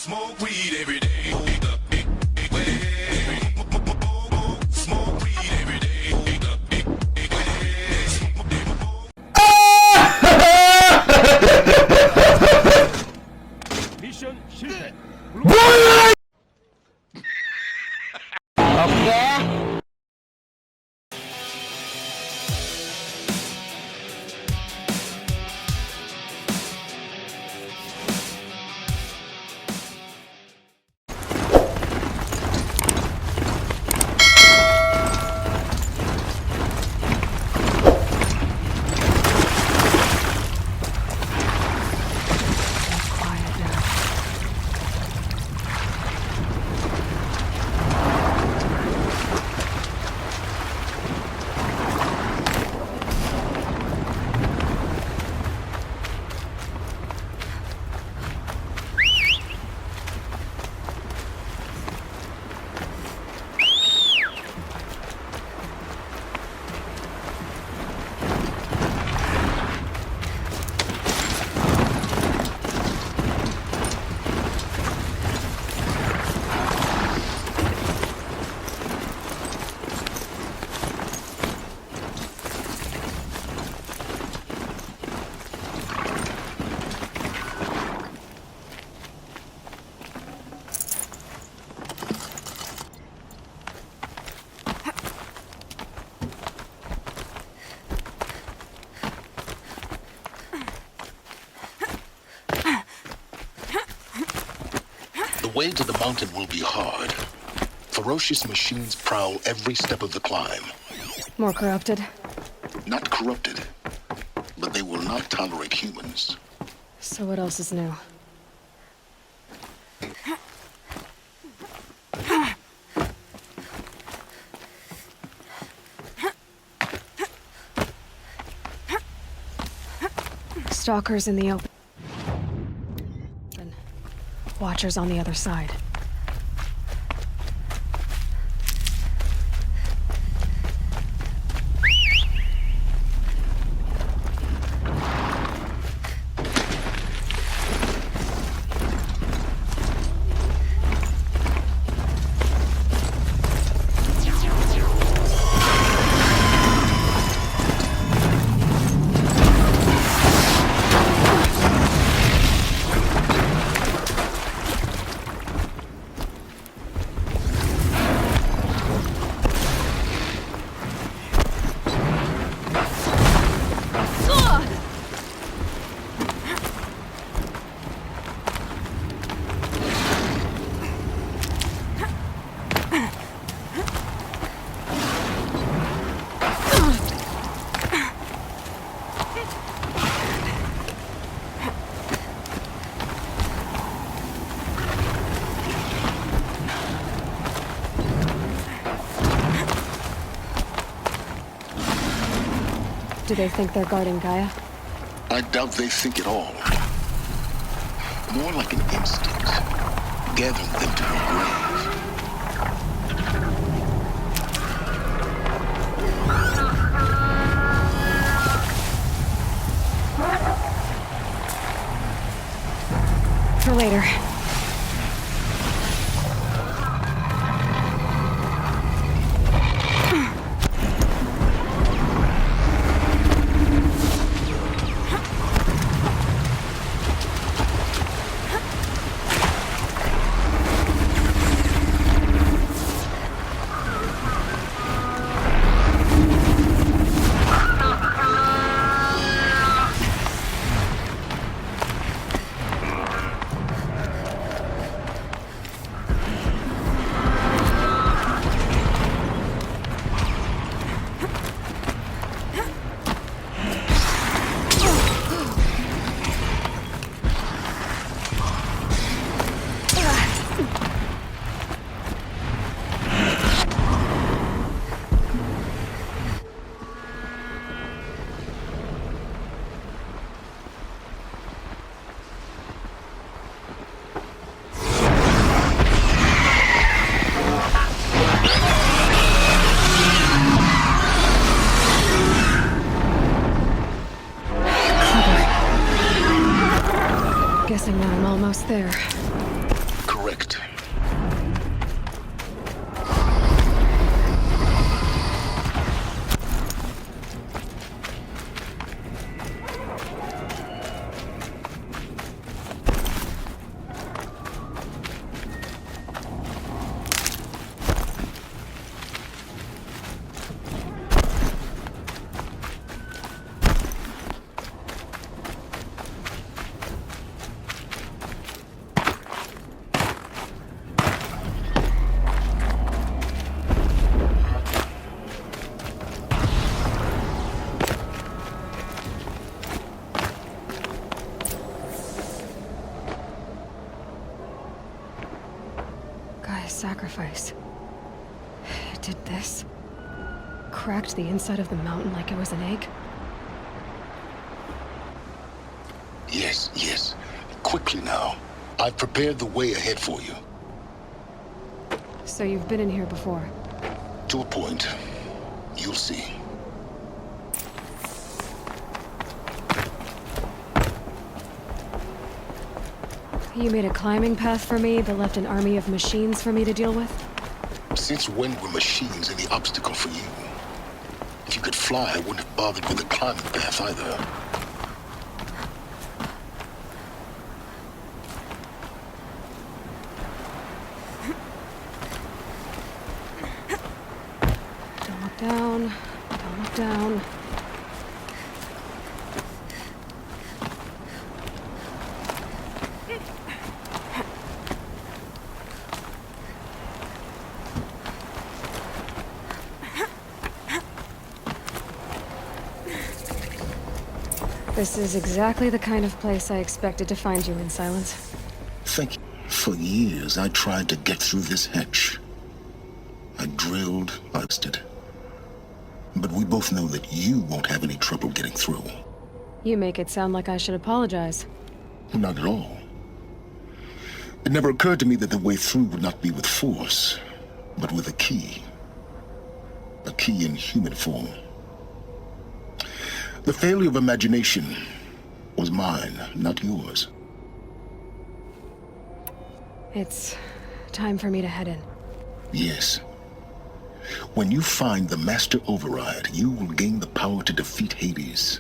Smoke weed every day. Smoke weed every day. 미션 실패. The way to the mountain will be hard. Ferocious machines prowl every step of the climb. More corrupted? Not corrupted, but they will not tolerate humans. So what else is new? Stalkers in the open. Watchers on the other side. Do they think they're guarding Gaia? I doubt they think at all. More like an instinct, gathering them to her grave. For later. correct. Gaia's sacrifice. It did this. Cracked the inside of the mountain like it was an egg. Yes, yes. Quickly now. I've prepared the way ahead for you. So you've been in here before. To a point. You'll see. You made a climbing path for me, but left an army of machines for me to deal with? Since when were machines any obstacle for you? If you could fly, I wouldn't have bothered with the climbing path either. Don't look down. Don't look down. This is exactly the kind of place I expected to find you in, Silence. Thank you. For years, I tried to get through this hatch. I drilled, I busted. But we both know that you won't have any trouble getting through. You make it sound like I should apologize. Not at all. It never occurred to me that the way through would not be with force, but with a key. A key in human form. The failure of imagination was mine, not yours. It's time for me to head in. Yes. When you find the Master Override, you will gain the power to defeat Hades.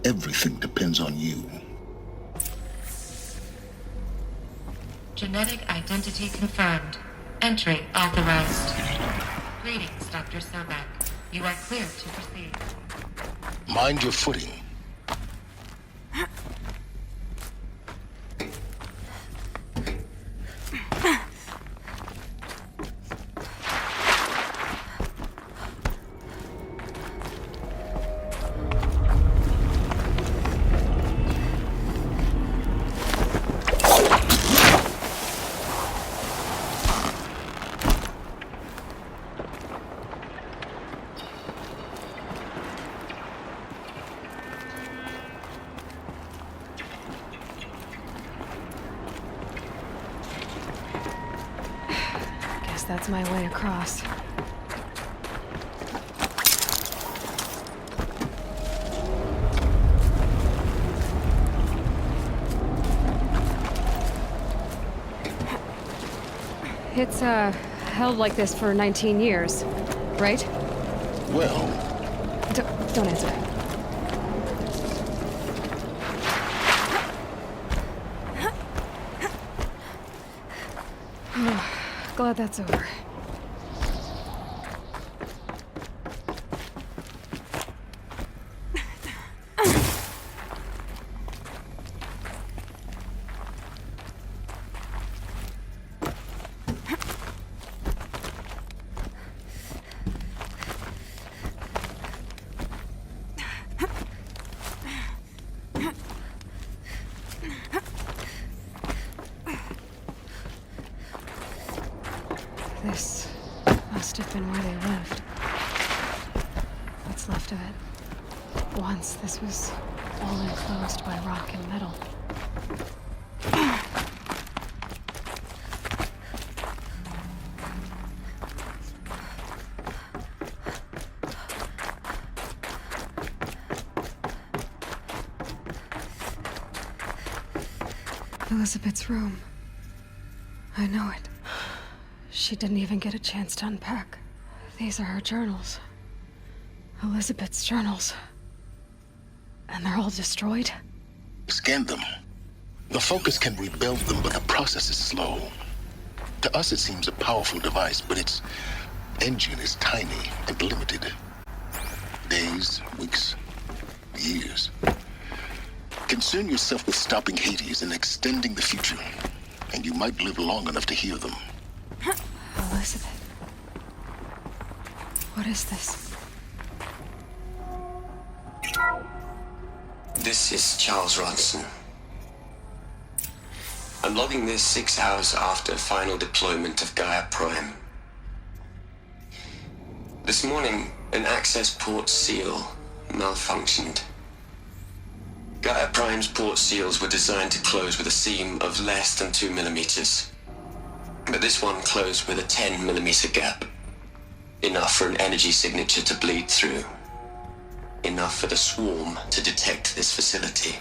Everything depends on you. Genetic identity confirmed. Entry authorized. Greetings, Dr. Sobek. You are clear to proceed. Mind your footing. That's my way across. It's, held like this for 19 years, right? Well, Don't answer. Glad that's over. This must have been where they lived. What's left of it. Once this was all enclosed by rock and metal. Elizabeth's room. I know it. She didn't even get a chance to unpack. These are her journals. Elizabeth's journals. And they're all destroyed? Scan them. The Focus can rebuild them, but the process is slow. To us, it seems a powerful device, but its engine is tiny and limited. Days, weeks, years. Concern yourself with stopping Hades and extending the future, and you might live long enough to hear them. Elizabeth. What is this? This is Charles Ronson. I'm logging this 6 hours after final deployment of Gaia Prime. This morning, an access port seal malfunctioned. Gaia Prime's port seals were designed to close with a seam of less than 2 millimeters. But this one closed with a 10 millimeter gap. Enough for an energy signature to bleed through. Enough for the swarm to detect this facility.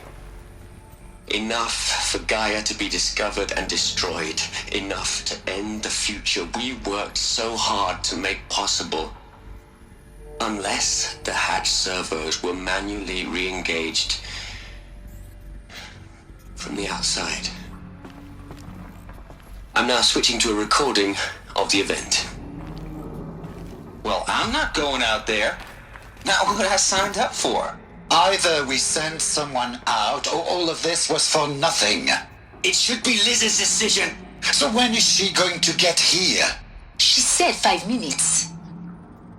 Enough for Gaia to be discovered and destroyed. Enough to end the future we worked so hard to make possible. Unless the hatch servos were manually re-engaged from the outside. I'm now switching to a recording of the event. Well, I'm not going out there. Not what I signed up for. Either we send someone out, or all of this was for nothing. It should be Liz's decision. So when is she going to get here? She said 5 minutes.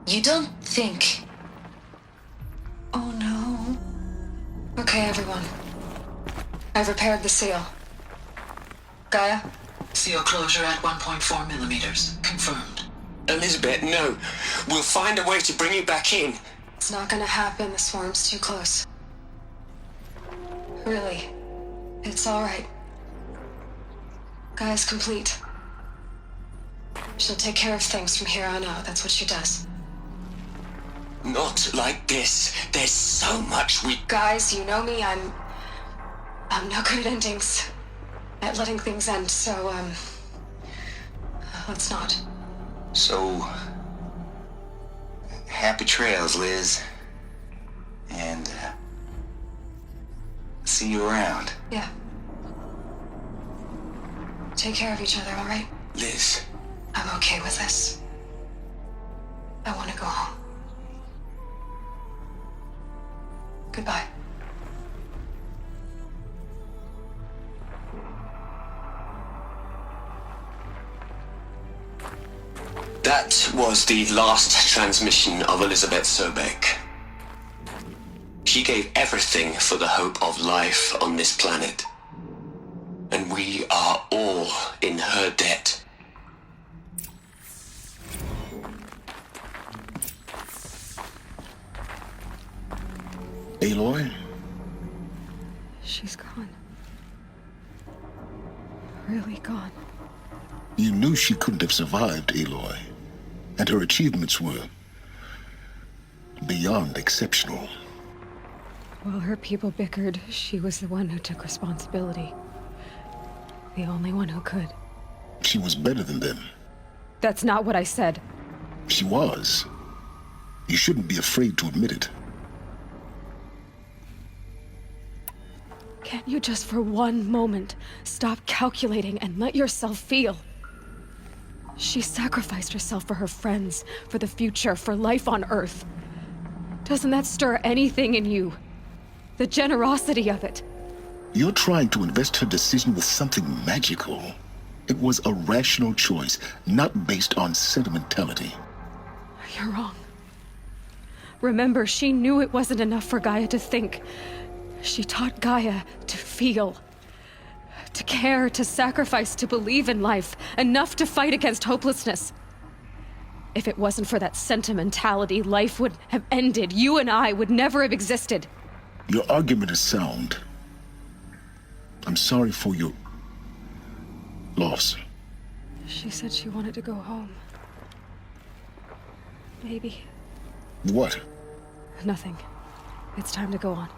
You don't think... Oh no. Okay, everyone. I've repaired the seal. Gaia? Seal closure at 1.4 millimeters. Confirmed. Elizabeth, no. We'll find a way to bring you back in. It's not gonna happen. The swarm's too close. Really. It's alright. Gaia's complete. She'll take care of things from here on out. That's what she does. Not like this. There's so much we... Guys, you know me. I'm no good at endings. At letting things end, so, let's not. So, happy trails, Liz. And, see you around. Yeah. Take care of each other, alright? Liz. I'm okay with this. I want to go home. Goodbye. That was the last transmission of Elizabeth Sobek. She gave everything for the hope of life on this planet. And we are all in her debt. Aloy? She's gone. Really gone. You knew she couldn't have survived, Aloy. And her achievements were beyond exceptional. While her people bickered, she was the one who took responsibility. The only one who could. She was better than them. That's not what I said. She was. You shouldn't be afraid to admit it. Can't you just for one moment stop calculating and let yourself feel? She sacrificed herself for her friends, for the future, for life on Earth. Doesn't that stir anything in you? The generosity of it. You're trying to invest her decision with something magical. It was a rational choice, not based on sentimentality. You're wrong. Remember, she knew it wasn't enough for Gaia to think. She taught Gaia to feel. To care, to sacrifice, to believe in life. Enough to fight against hopelessness. If it wasn't for that sentimentality, life would have ended. You and I would never have existed. Your argument is sound. I'm sorry for your loss. She said she wanted to go home. Maybe. What? Nothing. It's time to go on.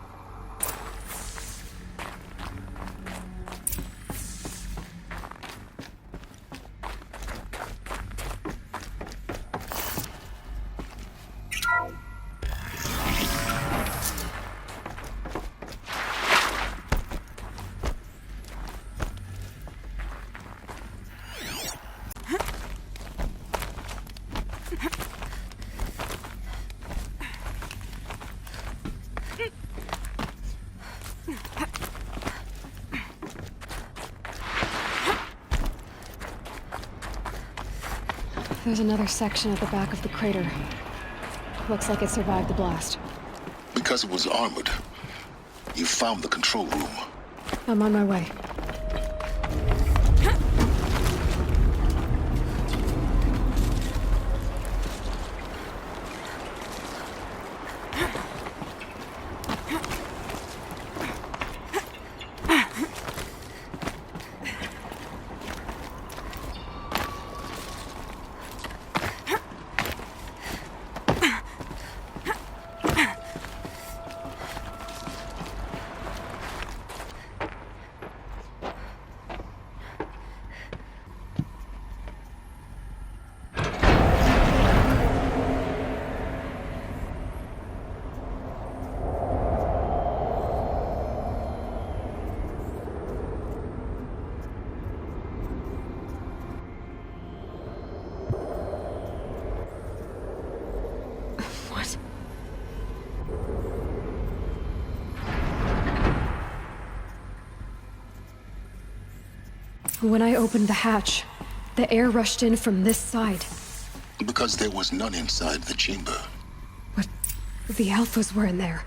There's another section at the back of the crater. Looks like it survived the blast. Because it was armored, you found the control room. I'm on my way. What? When I opened the hatch, the air rushed in from this side. Because there was none inside the chamber. But the Alphas were in there.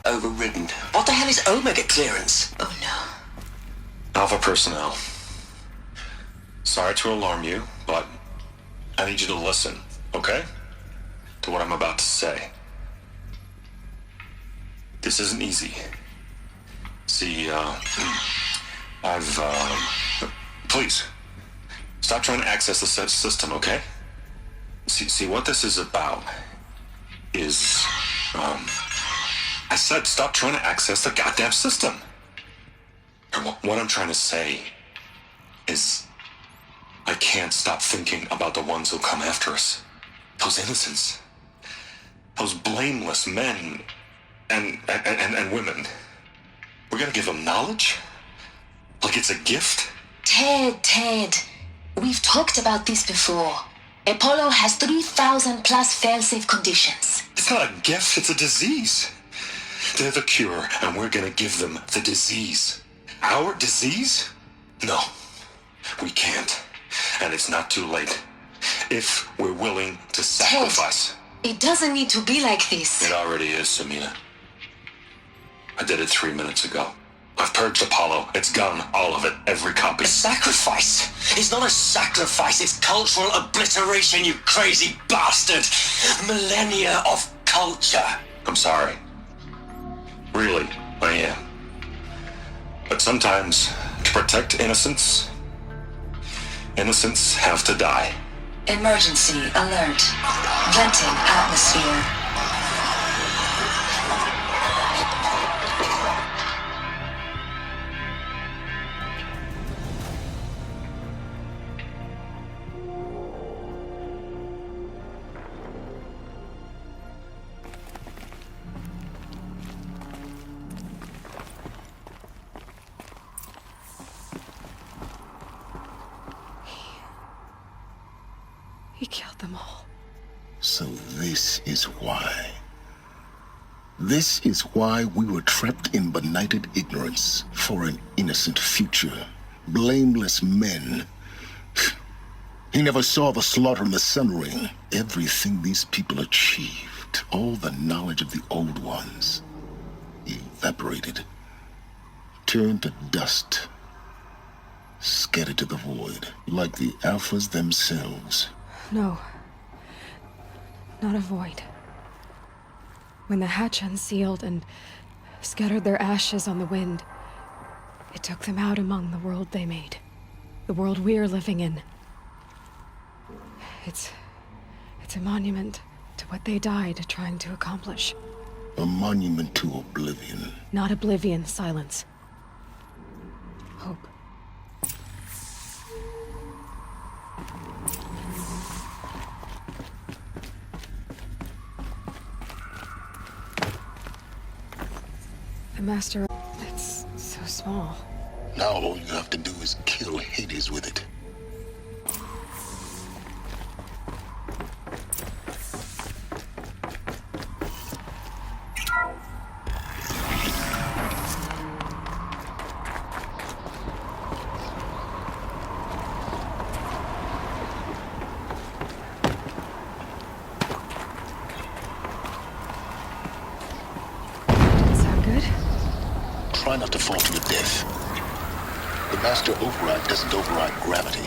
Overridden. What the hell is Omega clearance? Oh no. Alpha personnel. Sorry to alarm you, but I need you to listen, okay? To what I'm about to say. This isn't easy. See, please, stop trying to access the system, okay? See, what this is about is, I said stop trying to access the goddamn system. And what I'm trying to say is, I can't stop thinking about the ones who'll come after us. Those innocents. Those blameless men and women. We're gonna give them knowledge? Like it's a gift? Ted. We've talked about this before. Apollo has 3,000 plus fail-safe conditions. It's not a gift, it's a disease. They're the cure, and we're gonna give them the disease. Our disease? No, we can't. And it's not too late. If we're willing to sacrifice. Ted, it doesn't need to be like this. It already is, Samina. I did it 3 minutes ago. I've purged Apollo. It's gone, all of it, every copy. A sacrifice? It's not a sacrifice, it's cultural obliteration, you crazy bastard! Millennia of culture! I'm sorry. Really, I am. But sometimes, to protect innocence, innocents have to die. Emergency alert. Venting atmosphere. He killed them all. So this is why. This is why we were trapped in benighted ignorance for an innocent future. Blameless men. He never saw the slaughter in the Sun Ring. Everything these people achieved, all the knowledge of the old ones, evaporated, turned to dust, scattered to the void, like the Alphas themselves. No. Not a void. When the hatch unsealed and scattered their ashes on the wind, it took them out among the world they made. The world we're living in. It's a monument to what they died trying to accomplish. A monument to oblivion. Not oblivion, silence. Hope. The Master... It's so small. Now all you have to do is kill Hades with it. Master override doesn't override gravity.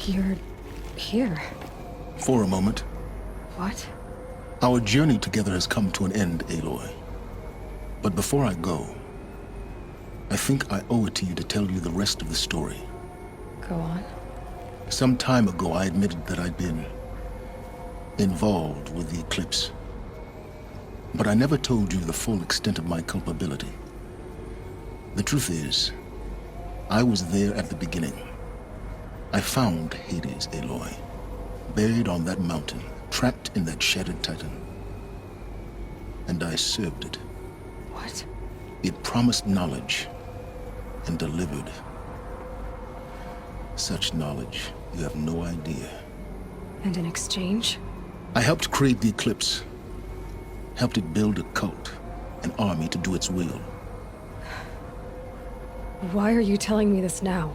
You're here. For a moment. What? Our journey together has come to an end, Aloy. But before I go, I think I owe it to you to tell you the rest of the story. Go on. Some time ago, I admitted that I'd been involved with the eclipse. But I never told you the full extent of my culpability. The truth is, I was there at the beginning. I found Hades, Aloy, buried on that mountain, trapped in that shattered titan. And I served it. What? It promised knowledge and delivered. Such knowledge, you have no idea. And in exchange? I helped create the eclipse. Helped it build a cult, an army to do its will. Why are you telling me this now?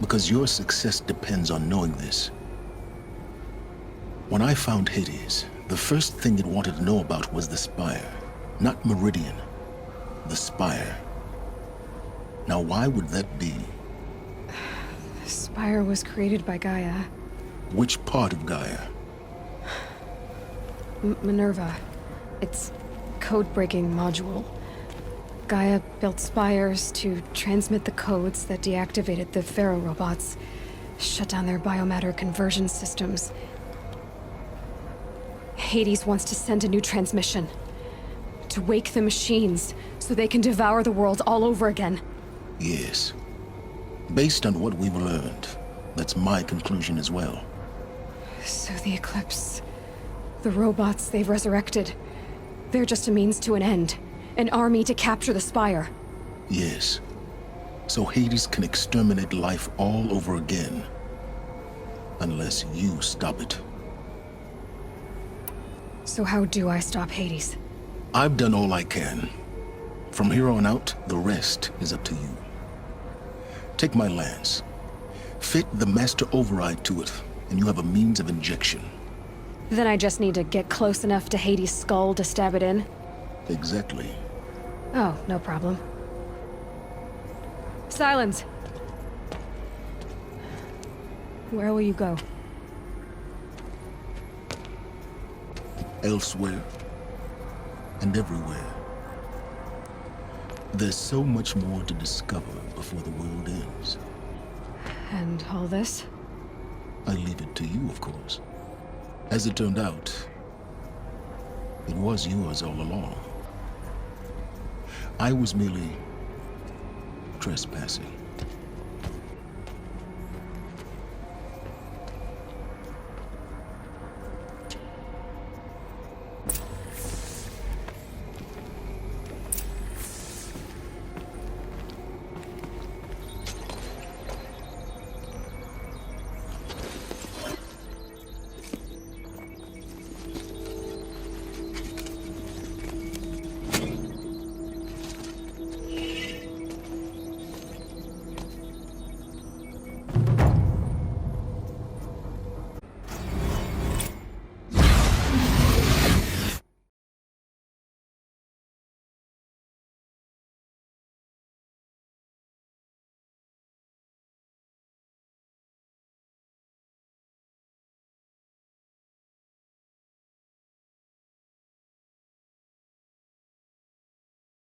Because your success depends on knowing this. When I found Hades, the first thing it wanted to know about was the Spire. Not Meridian. The Spire. Now why would that be? The Spire was created by Gaia. Which part of Gaia? Minerva. Its code-breaking module. Gaia built spires to transmit the codes that deactivated the Pharaoh robots, shut down their biomatter conversion systems. Hades wants to send a new transmission. To wake the machines, so they can devour the world all over again. Yes. Based on what we've learned, that's my conclusion as well. So the Eclipse... the robots they've resurrected... they're just a means to an end. An army to capture the Spire. Yes. So Hades can exterminate life all over again. Unless you stop it. So how do I stop Hades? I've done all I can. From here on out, the rest is up to you. Take my lance. Fit the Master Override to it, and you have a means of injection. Then I just need to get close enough to Hades' skull to stab it in? Exactly. Oh, no problem. Silence! Where will you go? Elsewhere. And everywhere. There's so much more to discover before the world ends. And all this? I leave it to you, of course. As it turned out, it was yours all along. I was merely trespassing.